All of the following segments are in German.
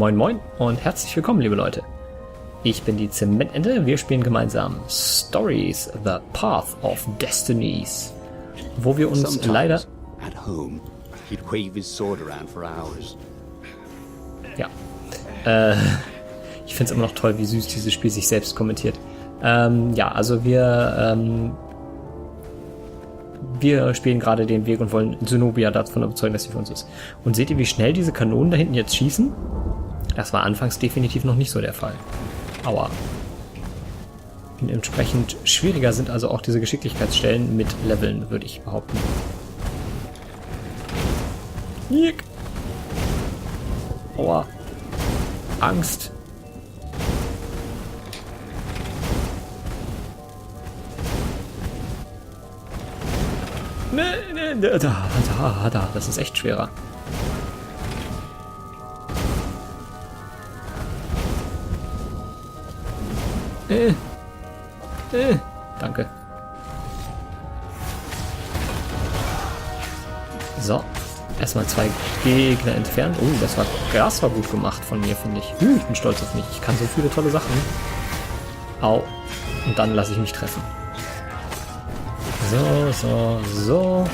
Moin Moin und herzlich willkommen, liebe Leute. Ich bin die Zementente, wir spielen gemeinsam Stories, The Path of Destinies, wo wir uns leider... At home, he'd wave his sword around for hours. Ja, ich finde es immer noch toll, wie süß dieses Spiel sich selbst kommentiert. Ja, also wir spielen gerade den Weg und wollen Zenobia davon überzeugen, dass sie für uns ist. Und seht ihr, wie schnell diese Kanonen da hinten jetzt schießen? Das war anfangs definitiv noch nicht so der Fall. Aua. Und entsprechend schwieriger sind also auch diese Geschicklichkeitsstellen mit Leveln, würde ich behaupten. Nick. Aua. Angst. Ne, da, das ist echt schwerer. Danke. So, erstmal 2 Gegner entfernt. Oh, das war gut gemacht von mir, finde ich. Ich bin stolz auf mich. Ich kann so viele tolle Sachen. Au. Und dann lasse ich mich treffen. So.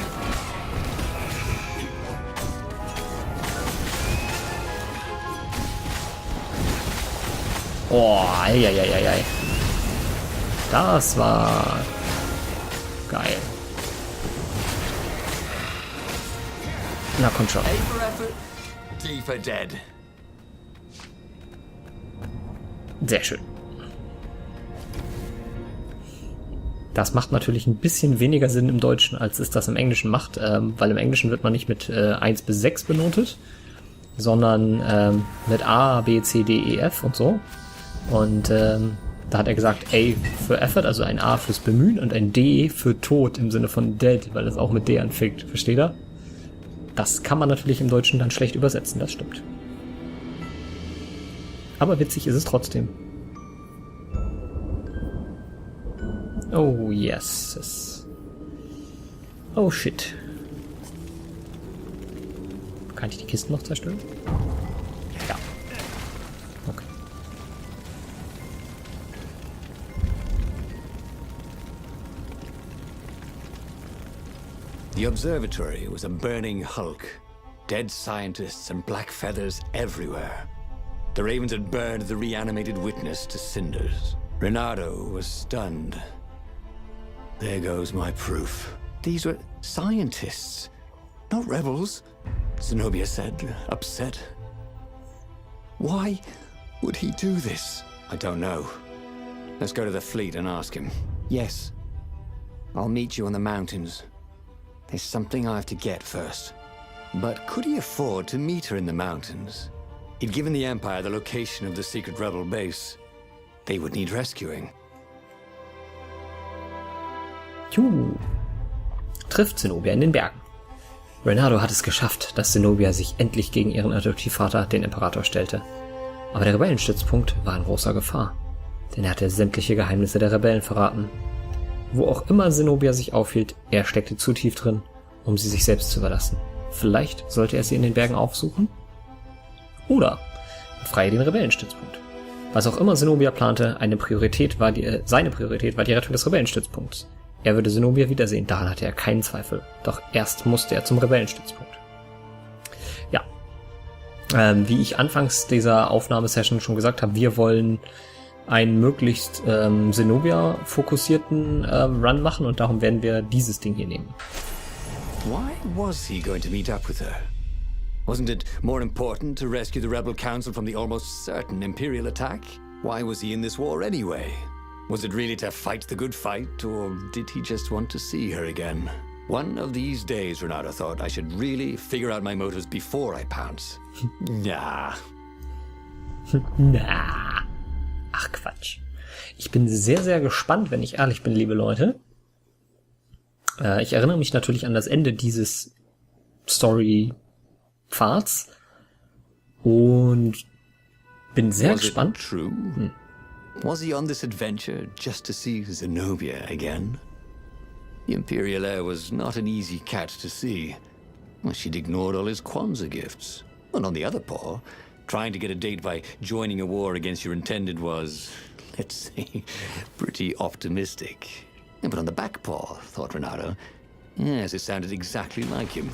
Oh, ei. Das war geil. Na, komm schon. Sehr schön. Das macht natürlich ein bisschen weniger Sinn im Deutschen, als es das im Englischen macht, weil im Englischen wird man nicht mit 1 bis 6 benotet, sondern mit A, B, C, D, E, F und so. Und da hat er gesagt, A für Effort, also ein A fürs Bemühen und ein D für Tod im Sinne von Dead, weil es auch mit D anfängt. Versteht ihr? Das kann man natürlich im Deutschen dann schlecht übersetzen, das stimmt. Aber witzig ist es trotzdem. Oh, yes. Oh, shit. Kann ich die Kisten noch zerstören? Ja. Okay. The observatory was a burning hulk. Dead scientists and black feathers everywhere. The ravens had burned the reanimated witness to cinders. Reynardo was stunned. There goes my proof. These were scientists, not rebels, Zenobia said, upset. Why would he do this? I don't know. Let's go to the fleet and ask him. Yes. I'll meet you on the mountains. There's something I have to get first. But could he afford to meet her in the mountains? He'd given the Empire the location of the secret rebel base. They would need rescuing. Trifft Zenobia in den Bergen. Reynardo hat es geschafft, dass Zenobia sich endlich gegen ihren Adoptivvater, den Imperator, stellte. Aber der Rebellenstützpunkt war in großer Gefahr, denn er hatte sämtliche Geheimnisse der Rebellen verraten. Wo auch immer Zenobia sich aufhielt, er steckte zu tief drin, um sie sich selbst zu überlassen. Vielleicht sollte er sie in den Bergen aufsuchen? Oder befreie den Rebellenstützpunkt. Was auch immer Zenobia plante, seine Priorität war die Rettung des Rebellenstützpunkts. Er würde Zenobia wiedersehen, daran hatte er keinen Zweifel. Doch erst musste er zum Rebellenstützpunkt. Ja, wie ich anfangs dieser Aufnahmesession schon gesagt habe, wir wollen einen möglichst Zenobia-fokussierten Run machen und darum werden wir dieses Ding hier nehmen. Why was he going to meet up with her? Wasn't it more important to rescue the rebel council from the almost certain Imperial attack? Why was he in this war anyway? Was it really to fight the good fight, or did he just want to see her again? One of these days, Reynardo thought, I should really figure out my motives before I pounce. Nah. Na. Ach Quatsch. Ich bin sehr, sehr gespannt, wenn ich ehrlich bin, liebe Leute. Ich erinnere mich natürlich an das Ende dieses Story-Pfads und bin sehr gespannt. True? Was he on this adventure just to see Zenobia again? The Imperial heir was not an easy cat to see. Well, she'd ignored all his Kwanzaa gifts. And on the other paw, Trying to get a date by joining a war against your intended was, let's say, pretty optimistic. But on the back paw, thought Reynardo. Yes, it sounded exactly like him.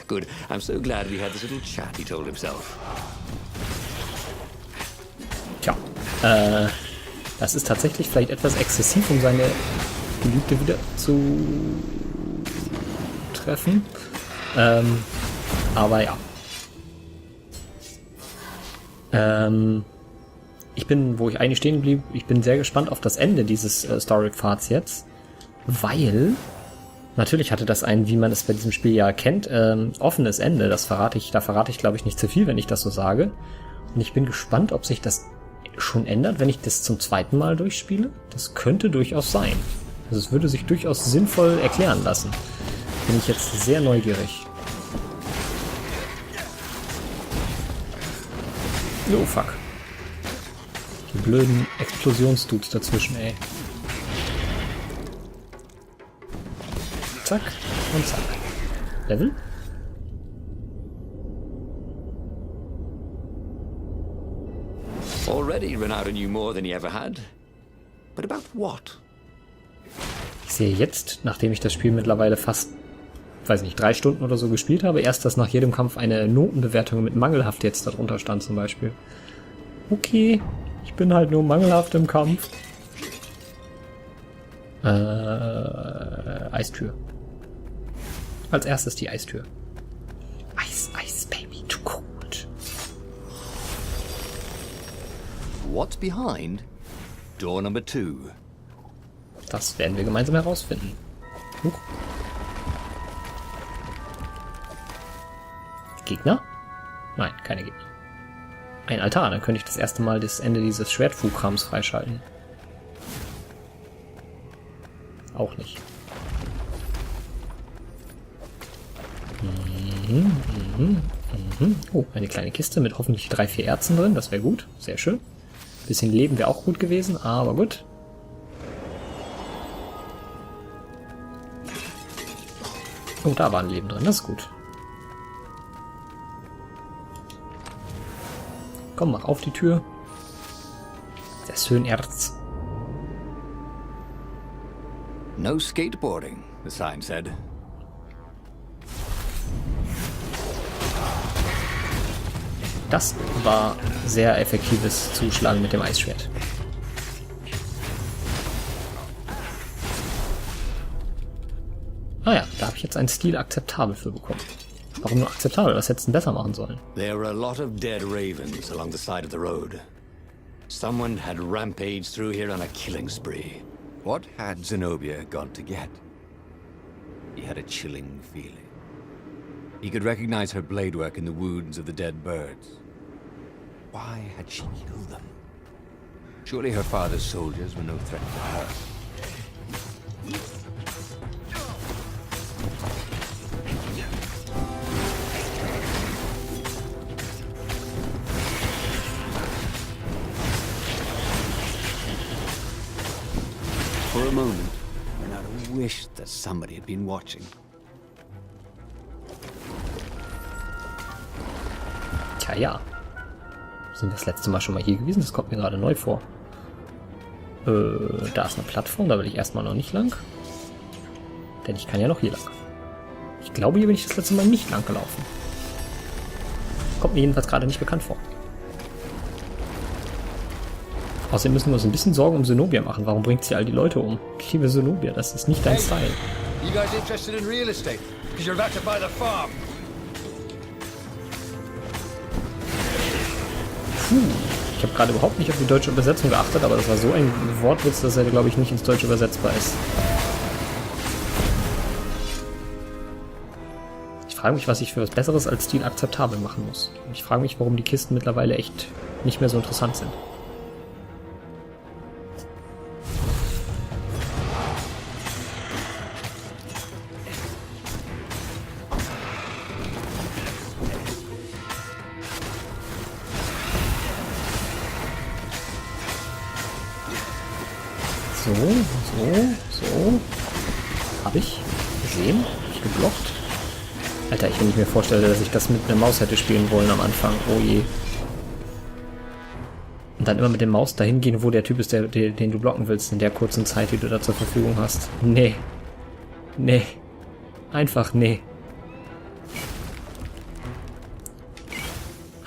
Good. I'm so glad we had this little chat, he told himself. Tja, das ist tatsächlich vielleicht etwas exzessiv, um seine Geliebte wieder zu treffen. Aber ja. Ich bin, wo ich eigentlich stehen blieb, ich bin sehr gespannt auf das Ende dieses Story-Pfads jetzt, weil natürlich hatte das ein, wie man es bei diesem Spiel ja kennt, offenes Ende. Da verrate ich glaube ich nicht zu viel, wenn ich das so sage. Und ich bin gespannt, ob sich das schon ändert, wenn ich das zum zweiten Mal durchspiele. Das könnte durchaus sein. Also es würde sich durchaus sinnvoll erklären lassen. Bin ich jetzt sehr neugierig. Oh fuck. Die blöden Explosionsdudes dazwischen, ey. Zack und zack. Level? Already Reynardo knew more than he ever had. But about what? Ich sehe jetzt, nachdem ich das Spiel mittlerweile fast, weiß nicht, 3 Stunden oder so gespielt habe, erst, dass nach jedem Kampf eine Notenbewertung mit mangelhaft jetzt darunter stand zum Beispiel. Okay, ich bin halt nur mangelhaft im Kampf. Eistür. Als erstes die Eistür. Eis, Eis, Baby, too cold. What's behind door number 2? Das werden wir gemeinsam herausfinden. Huch. Gegner? Nein, keine Gegner. Ein Altar, dann könnte ich das erste Mal das Ende dieses Schwertfuhrkrams freischalten. Auch nicht. Oh, eine kleine Kiste mit hoffentlich 3, 4 Erzen drin, das wäre gut. Sehr schön. Bisschen Leben wäre auch gut gewesen, aber gut. Oh, da war ein Leben drin, das ist gut. Komm, mach auf die Tür. Sehr schön, Erz. No skateboarding, the sign said. Das war sehr effektives Zuschlagen mit dem Eisschwert. Ah ja, da habe ich jetzt einen Stil akzeptabel für bekommen. Warum nur akzeptabel? Was hättest du denn besser machen sollen? There were a lot of dead ravens along the side of the road. Someone had rampaged through here on a killing spree. What had Zenobia gone to get? He had a chilling feeling. He could recognize her blade work in the wounds of the dead birds. Why had she killed them? Surely her father's soldiers were no threat to her. For a moment, Reynardo wished that somebody had been watching. Tja, ja. Sind wir das letzte Mal schon mal hier gewesen? Das kommt mir gerade neu vor. Da ist eine Plattform, da will ich erstmal noch nicht lang. Denn ich kann ja noch hier lang. Ich glaube, hier bin ich das letzte Mal nicht lang gelaufen. Kommt mir jedenfalls gerade nicht bekannt vor. Außerdem müssen wir uns ein bisschen Sorgen um Zenobia machen. Warum bringt sie all die Leute um? Liebe Zenobia, das ist nicht dein Style. You guys interested in real estate? Because you're about to buy the farm. Ich habe gerade überhaupt nicht auf die deutsche Übersetzung geachtet, aber das war so ein Wortwitz, dass er, glaube ich, nicht ins Deutsche übersetzbar ist. Ich frage mich, was ich für was Besseres als Stil akzeptabel machen muss. Ich frage mich, warum die Kisten mittlerweile echt nicht mehr so interessant sind. So. Habe ich gesehen? Hab ich geblockt? Alter, wenn ich mir vorstelle, dass ich das mit einer Maus hätte spielen wollen am Anfang. Oh je. Und dann immer mit der Maus dahin gehen, wo der Typ ist, den du blocken willst, in der kurzen Zeit, die du da zur Verfügung hast. Nee. Nee. Einfach nee.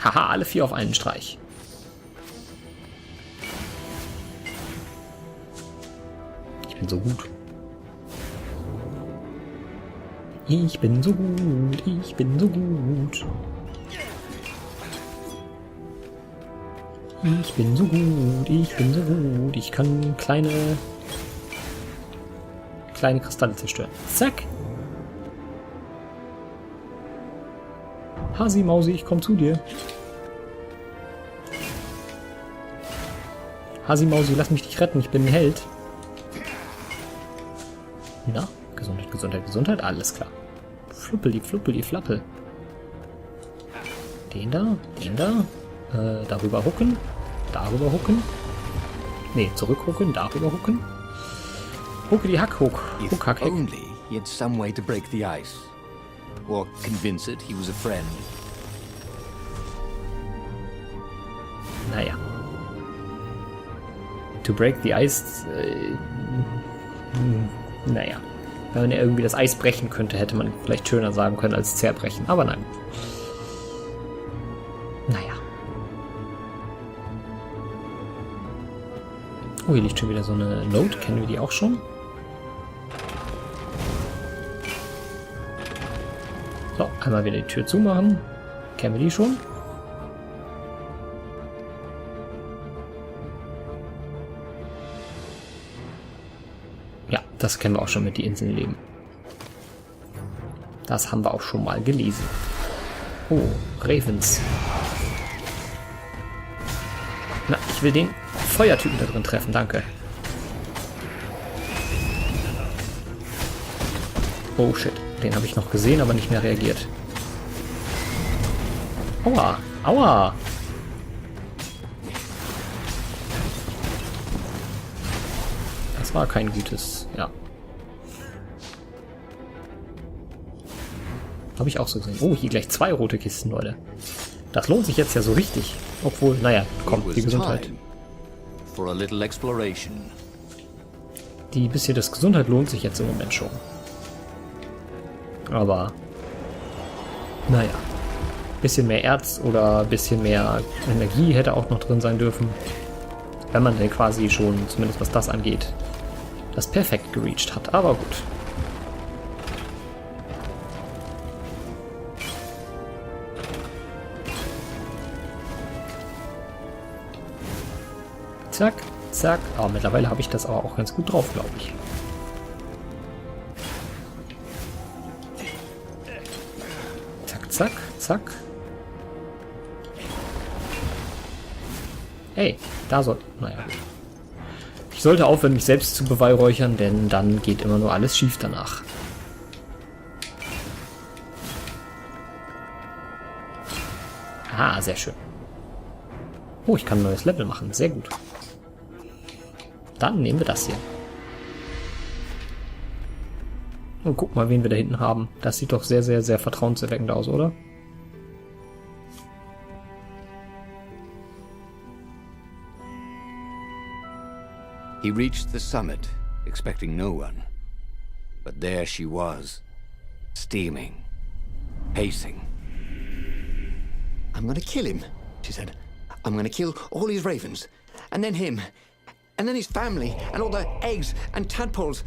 Haha, alle 4 auf einen Streich. Ich bin so gut. Ich bin so gut. Ich bin so gut. Ich bin so gut. Ich bin so gut. Ich kann kleine Kristalle zerstören. Zack. Hasi Mausi, ich komm zu dir. Hasi Mausi, lass mich dich retten. Ich bin ein Held. Na, Gesundheit, Gesundheit, Gesundheit. Alles klar. Fluppeli, fluppeli, flappel. Den da, den da. Darüber hucken. Darüber hucken. Nee, zurückhucken, darüber hucken. Hucke die Hack, huck. Huck, hack, heck. Only he had some way to break the ice. Or convince it he was a friend. Naja. To break the ice. Naja. Wenn er irgendwie das Eis brechen könnte, hätte man vielleicht schöner sagen können als zerbrechen. Aber nein. Naja. Oh, hier liegt schon wieder so eine Note. Kennen wir die auch schon? So, einmal wieder die Tür zumachen. Kennen wir die schon? Ja, das kennen wir auch schon mit die Inseln leben. Das haben wir auch schon mal gelesen. Oh, Ravens. Na, ich will den Feuertypen da drin treffen, danke. Oh shit, den habe ich noch gesehen, aber nicht mehr reagiert. Aua, aua. Das war kein gutes, ja. Habe ich auch so gesehen. Oh, hier gleich 2 rote Kisten, Leute. Das lohnt sich jetzt ja so richtig. Obwohl, naja, komm, die Gesundheit. Die bisschen das Gesundheit lohnt sich jetzt im Moment schon. Aber, naja. Bisschen mehr Erz oder bisschen mehr Energie hätte auch noch drin sein dürfen. Wenn man denn quasi schon, zumindest was das angeht, das perfekt gereached hat. Aber gut. Zack, zack. Aber mittlerweile habe ich das aber auch ganz gut drauf, glaube ich. Zack, zack, zack. Hey, da soll... Naja, gut. Ich sollte aufhören, mich selbst zu beweihräuchern, denn dann geht immer nur alles schief danach. Ah, sehr schön. Oh, ich kann ein neues Level machen. Sehr gut. Dann nehmen wir das hier. Und guck mal, wen wir da hinten haben. Das sieht doch sehr, sehr, sehr vertrauenserweckend aus, oder? He reached the summit, expecting no one. But there she was, steaming, pacing. I'm gonna kill him, she said. I'm gonna kill all his ravens, and then him, and then his family, and all the eggs and tadpoles.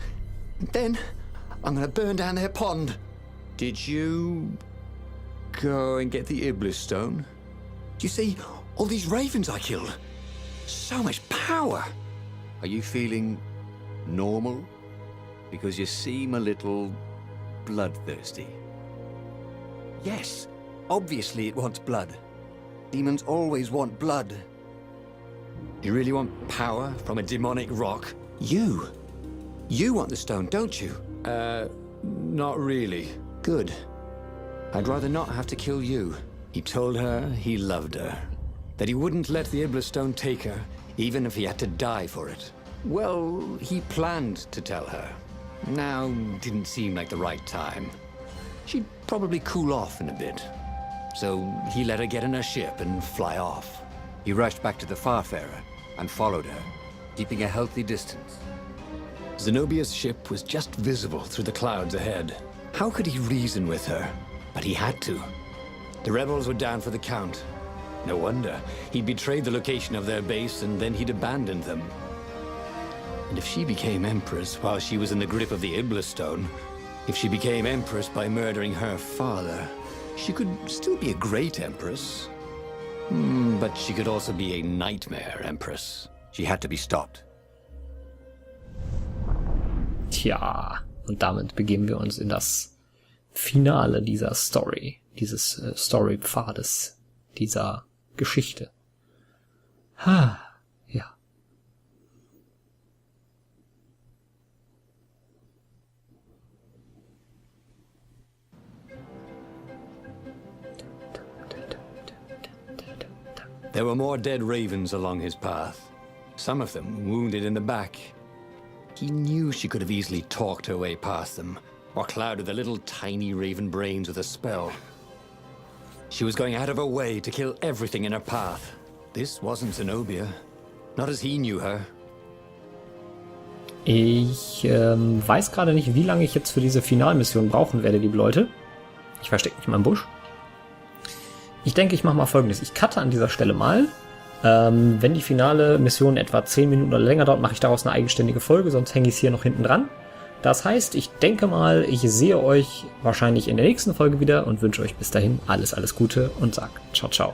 And then I'm gonna burn down their pond. Did you go and get the Iblis stone? You see, all these ravens I killed. So much power. Are you feeling normal? Because you seem a little bloodthirsty. Yes, obviously it wants blood. Demons always want blood. You really want power from a demonic rock? You want the stone, don't you? Not really. Good. I'd rather not have to kill you. He told her he loved her. That he wouldn't let the Iblis stone take her, even if he had to die for it. Well, he planned to tell her. Now didn't seem like the right time. she'd probably cool off in a bit. So he let her get in her ship and fly off. He rushed back to the Farfarer and followed her, keeping a healthy distance. Zenobia's ship was just visible through the clouds ahead. How could he reason with her? But he had to. The rebels were down for the count. No wonder. He'd betrayed the location of their base and then he'd abandoned them. And if she became Empress while she was in the grip of the Iblis Stone, if she became Empress by murdering her father, she could still be a great Empress. But she could also be a nightmare Empress. She had to be stopped. Tja, und damit begeben wir uns in das Finale dieser Story, dieses Story-Pfades, dieser Geschichte. Ja. There were more dead ravens along his path, some of them wounded in the back. He knew she could have easily talked her way past them, or clouded the little tiny raven brains with a spell. She was going out of her way to kill everything in her path. This wasn't Zenobia, not as he knew her. Ich weiß gerade nicht, wie lange ich jetzt für diese Finalmission brauchen werde, liebe Leute. Ich verstecke mich mal im Busch. Ich denke, ich mache mal Folgendes. Ich cutte an dieser Stelle mal. Wenn die finale Mission etwa 10 Minuten oder länger dauert, mache ich daraus eine eigenständige Folge, sonst hänge ich es hier noch hinten dran. Das heißt, ich denke mal, ich sehe euch wahrscheinlich in der nächsten Folge wieder und wünsche euch bis dahin alles Gute und sage ciao, ciao.